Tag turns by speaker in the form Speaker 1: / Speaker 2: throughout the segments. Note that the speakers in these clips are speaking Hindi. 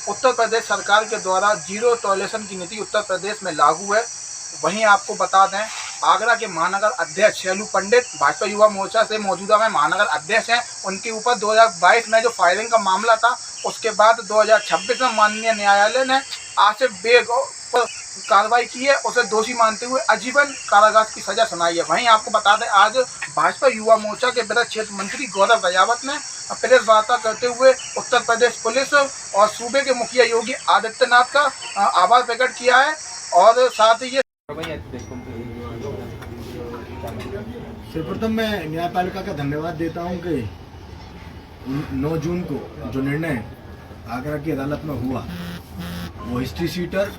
Speaker 1: उत्तर प्रदेश सरकार के द्वारा जीरो टॉलरेंस की नीति उत्तर प्रदेश में लागू है। वहीं आपको बता दें, आगरा के महानगर अध्यक्ष शैलू पंडित भाजपा युवा मोर्चा से मौजूदा में महानगर अध्यक्ष हैं। उनके ऊपर 2022 में जो फायरिंग का मामला था, उसके बाद 2026 में माननीय न्यायालय ने आसिफ बेग पर कार्रवाई की है। उसे दोषी मानते हुए आजीवन कारावास की सजा सुनाई है। वहीं आपको बता दें, आज भाजपा युवा मोर्चा के वित्त क्षेत्र मंत्री गौरव राजावत ने प्रेस वार्ता करते हुए उत्तर प्रदेश पुलिस और सूबे के मुखिया योगी आदित्यनाथ का आभार प्रकट किया है। और साथ ही
Speaker 2: सर्वप्रथम मैं न्यायपालिका का धन्यवाद देता हूं कि 9 जून को जो निर्णय आगरा की अदालत में हुआ, वो हिस्ट्री शीटर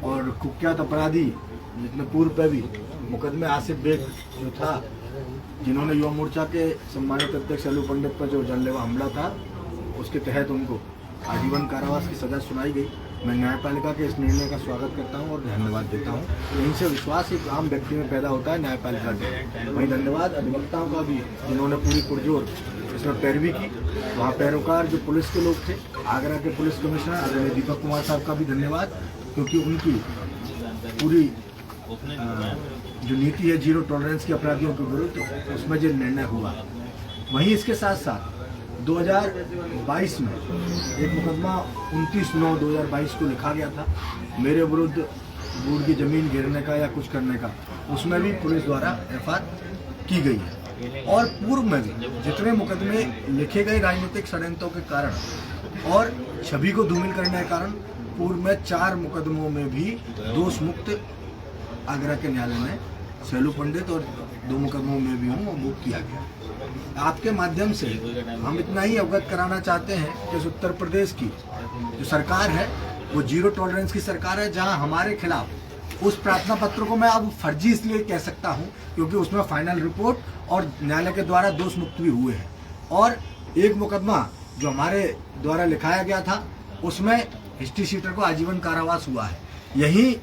Speaker 2: और कुख्यात अपराधी जिसमें पूर्व पे भी मुकदमे आसिफ बेग जो था, जिन्होंने युवा मोर्चा के सम्मानित अध्यक्ष शैलू पंडित पर जो जानलेवा हमला था, उसके तहत उनको आजीवन कारावास की सजा सुनाई गई। मैं न्यायपालिका के इस निर्णय का स्वागत करता हूं और धन्यवाद देता हूं। यहीं से विश्वास एक आम व्यक्ति में पैदा होता है न्यायपालिका के। वहीं धन्यवाद अधिवक्ताओं का भी, जिन्होंने पूरी पुरजोर इसमें पैरवी की। वहाँ पैरोकार जो पुलिस के लोग थे, आगरा के पुलिस कमिश्नर आदरणीय दीपक कुमार साहब का भी धन्यवाद, क्योंकि उनकी पूरी जो नीति है जीरो टॉलरेंस की अपराधियों के विरुद्ध, उसमें जो निर्णय हुआ। वहीं इसके साथ साथ 2022 में एक मुकदमा 29/9/2022 को लिखा गया था मेरे विरुद्ध बोर्ड की जमीन घेरने का या कुछ करने का, उसमें भी पुलिस द्वारा एफआईआर की गई है। और पूर्व में भी जितने मुकदमे लिखे गए राजनीतिक षड्यंत्रों के कारण और छवि को धूमिल करने के कारण, पूर्व में 4 मुकदमों में भी दोष मुक्त आगरा के न्यायालय में शैलू पंडित और 2 मुकदमों में भी हूँ वो किया गया। आपके माध्यम से हम इतना ही अवगत कराना चाहते हैं कि इस उत्तर प्रदेश की जो सरकार है, वो जीरो टॉलरेंस की सरकार है, जहां हमारे खिलाफ उस प्रार्थना पत्र को मैं अब फर्जी इसलिए कह सकता हूं क्योंकि उसमें फाइनल रिपोर्ट और न्यायालय के द्वारा दोष मुक्त भी हुए हैं। और एक मुकदमा जो हमारे द्वारा लिखाया गया था, उसमें हिस्ट्री शीटर को आजीवन कारावास हुआ है। यही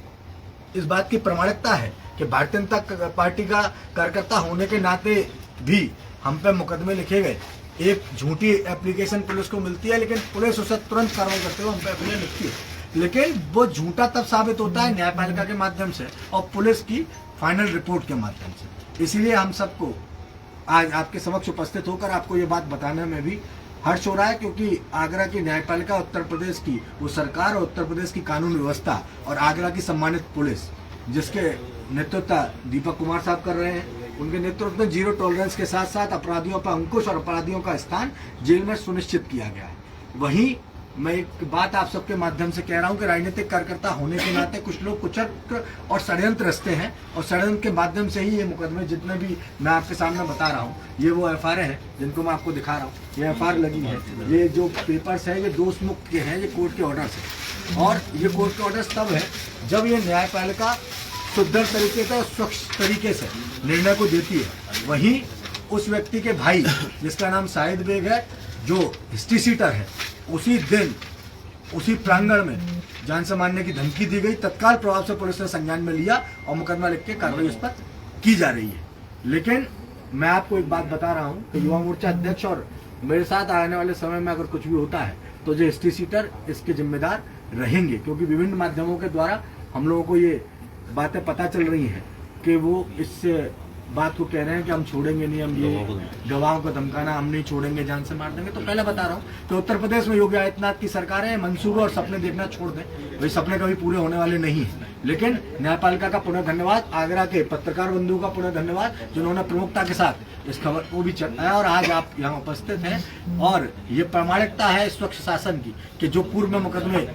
Speaker 2: इस बात की प्रमाणिकता है कि भारतीय जनता पार्टी का कार्यकर्ता होने के नाते भी हम पे मुकदमे लिखे गए। एक झूठी एप्लीकेशन पुलिस को मिलती है, लेकिन पुलिस उसे तुरंत कार्रवाई करते हुए हम पे एप्लीकेशन लिखती है, लेकिन वो झूठा तब साबित होता है न्यायपालिका के माध्यम से और पुलिस की फाइनल रिपोर्ट के माध्यम से। इसीलिए हम सबको आज आपके समक्ष उपस्थित होकर आपको ये बात बताने में भी हर्ष हो रहा है, क्योंकि आगरा की न्यायपालिका, उत्तर प्रदेश की वो सरकार और उत्तर प्रदेश की कानून व्यवस्था और आगरा की सम्मानित पुलिस, जिसके नेतृत्व दीपक कुमार साहब कर रहे हैं, उनके नेतृत्व में जीरो टॉलरेंस के साथ साथ अपराधियों पर अंकुश और अपराधियों का स्थान जेल में सुनिश्चित किया गया है। वहीं मैं एक बात आप सबके माध्यम से कह रहा हूं कि राजनीतिक कार्यकर्ता होने के नाते कुछ लोग कुचक्र और षड्यंत्र रचते हैं, और षड्यंत्र के माध्यम से ही ये मुकदमे जितने भी मैं आपके सामने बता रहा हूँ, ये वो एफआईआर है जिनको मैं आपको दिखा रहा हूँ। ये एफआईआर लगी है, ये जो पेपर्स है ये दोष मुक्त के हैं, ये कोर्ट के ऑर्डर से। और ये कोर्ट के ऑर्डर तब है जब ये न्यायपालिका सुदृढ़ तरीके से, स्वच्छ तरीके से निर्णय को देती है। वहीं उस व्यक्ति के भाई, जिसका नाम शाहिद बेग है, जो हिस्ट्री शीटर है, उसी दिन उसी प्रांगण में जान से मारने की धमकी दी गई। तत्काल प्रभाव से पुलिस ने संज्ञान में लिया और मुकदमा लिख के कार्रवाई उस पर की जा रही है। लेकिन मैं आपको एक बात बता रहा हूं कि युवा मोर्चा अध्यक्ष और मेरे साथ आने वाले समय में अगर कुछ भी होता है तो जो हिस्ट्री शीटर इसके जिम्मेदार रहेंगे, क्योंकि विभिन्न माध्यमों के द्वारा हम लोगों को ये बातें पता चल रही हैं कि वो इस बात को कह रहे हैं कि हम छोड़ेंगे नहीं, हम ये गवाहों को धमकाना, हम नहीं छोड़ेंगे, जान से मार देंगे। तो पहले बता रहा हूँ कि उत्तर प्रदेश में योगी आदित्यनाथ की सरकार है, मंसूबे और सपने देखना छोड़ दें, वही सपने कभी पूरे होने वाले नहीं है। लेकिन न्यायपालिका का पुनः धन्यवाद, आगरा के पत्रकार बंधुओं का पुनः धन्यवाद, जिन्होंने प्रमुखता के साथ इस खबर को भी चलाया और आज आप यहाँ उपस्थित हैं। और ये प्रामाणिकता है स्वच्छ शासन की कि जो पूर्व में मुकदमे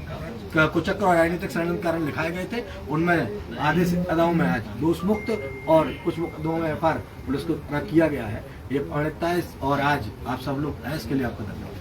Speaker 2: कुचक्र और राजनीतिक षड्यंत्र कारण लिखाए गए थे, उनमें आधे से अदाओं में आज दोष मुक्त और कुछ मुकदमों में एफआईआर पुलिस को किया गया है। ये प्रामाणिकता है और आज आप सब लोग हैं, इसके लिए आपका धन्यवाद।